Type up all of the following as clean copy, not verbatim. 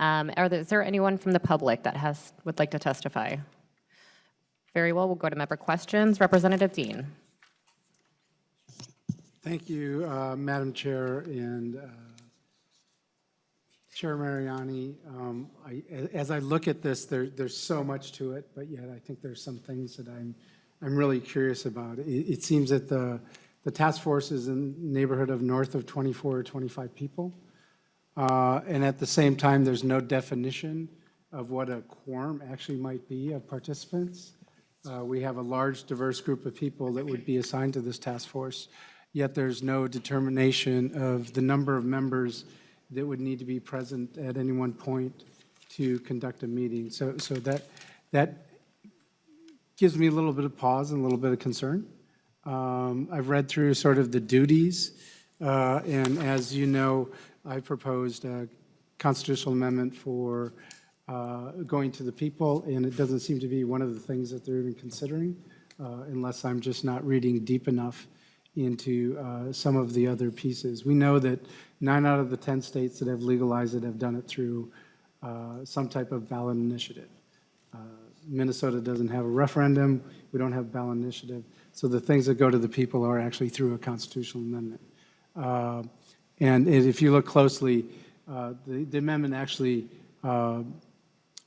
Is there anyone from the public that would like to testify? Very well, we'll go to member questions. Representative Dean. Thank you, Madam Chair and Chair Mariani. As I look at this, there's so much to it, but yet I think there's some things that I'm really curious about. It seems that the task force is in the neighborhood of north of 24 or 25 people. And at the same time, there's no definition of what a quorum actually might be of participants. We have a large, diverse group of people that would be assigned to this task force, yet there's no determination of the number of members that would need to be present at any one point to conduct a meeting. So that gives me a little bit of pause and a little bit of concern. I've read through sort of the duties, and as you know, I proposed a constitutional amendment for going to the people, and it doesn't seem to be one of the things that they're even considering, unless I'm just not reading deep enough into some of the other pieces. We know that 9 out of the 10 states that have legalized it have done it through some type of ballot initiative. Minnesota doesn't have a referendum. We don't have ballot initiative. So the things that go to the people are actually through a constitutional amendment. And if you look closely, the amendment actually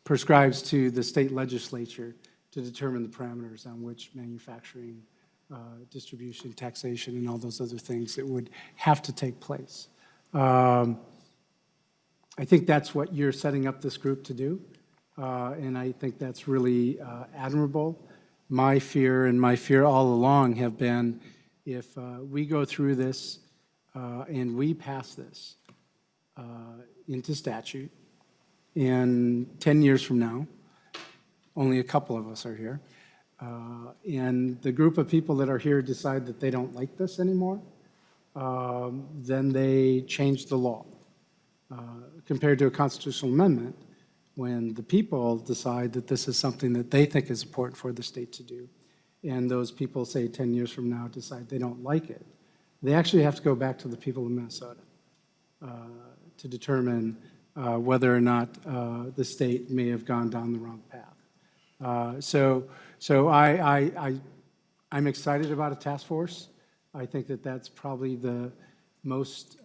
prescribes to the state legislature to determine the parameters on which manufacturing, distribution, taxation, and all those other things that would have to take place. I think that's what you're setting up this group to do, and I think that's really admirable. My fear all along have been if we go through this and we pass this into statute, and 10 years from now, only a couple of us are here, and the group of people that are here decide that they don't like this anymore, then they change the law. Compared to a constitutional amendment, when the people decide that this is something that they think is important for the state to do, and those people, say 10 years from now, decide they don't like it, they actually have to go back to the people of Minnesota to determine whether or not the state may have gone down the wrong path. So I'm excited about a task force. I think that that's probably the most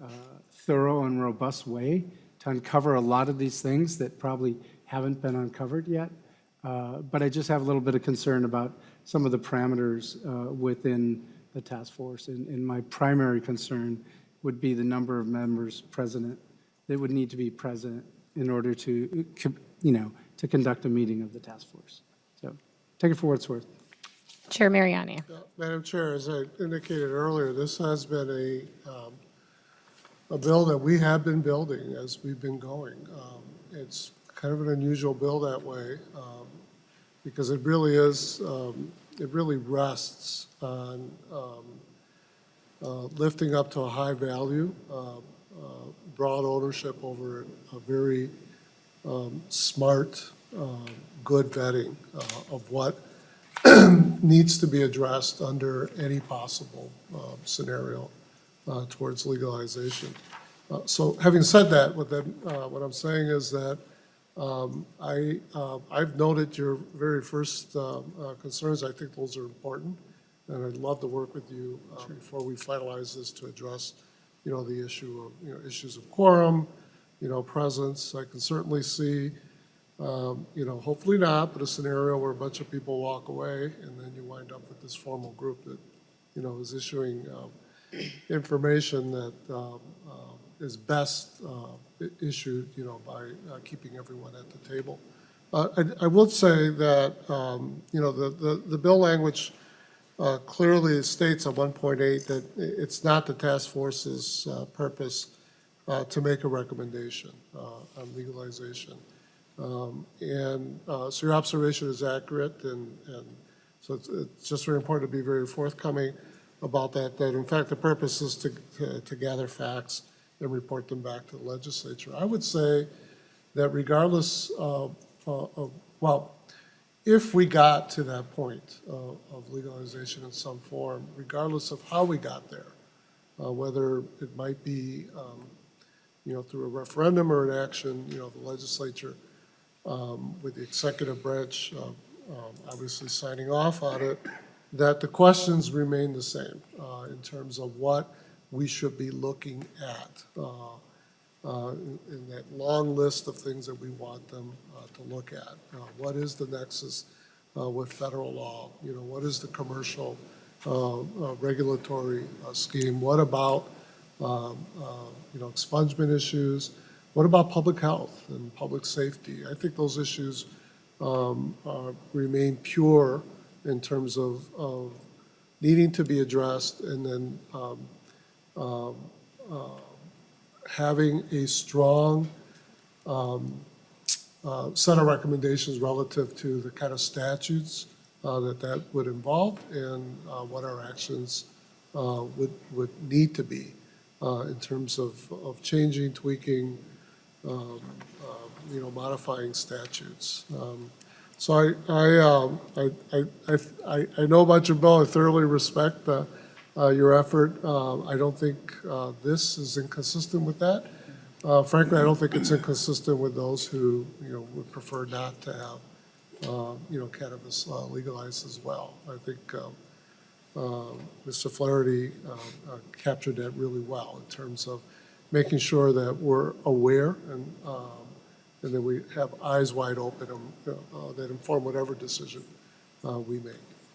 thorough and robust way to uncover a lot of these things that probably haven't been uncovered yet. But I just have a little bit of concern about some of the parameters within the task force. And my primary concern would be the number of members present that would need to be present in order to, to conduct a meeting of the task force. So take it for what it's worth. Chair Mariani. Madam Chair, as I indicated earlier, this has been a bill that we have been building as we've been going. It's kind of an unusual bill that way because it really is, it really rests on lifting up to a high value, broad ownership over a very smart, good vetting of what needs to be addressed under any possible scenario towards legalization. So having said that, what I'm saying is that I've noted your very first concerns. I think those are important, and I'd love to work with you before we finalize this to address, the issue of, issues of quorum, presence. I can certainly see, hopefully not, but a scenario where a bunch of people walk away, and then you wind up with this formal group that, is issuing information that is best issued, by keeping everyone at the table. I would say that, the bill language clearly states at 1.8 that it's not the task force's purpose to make a recommendation on legalization. So your observation is accurate, and so it's just very important to be very forthcoming about that in fact the purpose is to gather facts and report them back to the legislature. I would say that regardless of well, if we got to that point of legalization in some form, regardless of how we got there, whether it might be through a referendum or an action, the legislature with the executive branch obviously signing off on it, that the questions remain the same in terms of what we should be looking at in that long list of things that we want them to look at. What is the nexus with federal law? What is the commercial regulatory scheme? What about expungement issues? What about public health and public safety? I think those issues remain pure in terms of needing to be addressed, and then having a strong set of recommendations relative to the kind of statutes that would involve, and what our actions would need to be in terms of changing, tweaking, modifying statutes. So I know about your bill. I thoroughly respect your effort. I don't think this is inconsistent with that. Frankly, I don't think it's inconsistent with those who would prefer not to have cannabis legalized as well. I think Mr. Flaherty captured that really well in terms of making sure that we're aware and that we have eyes wide open that inform whatever decision we make.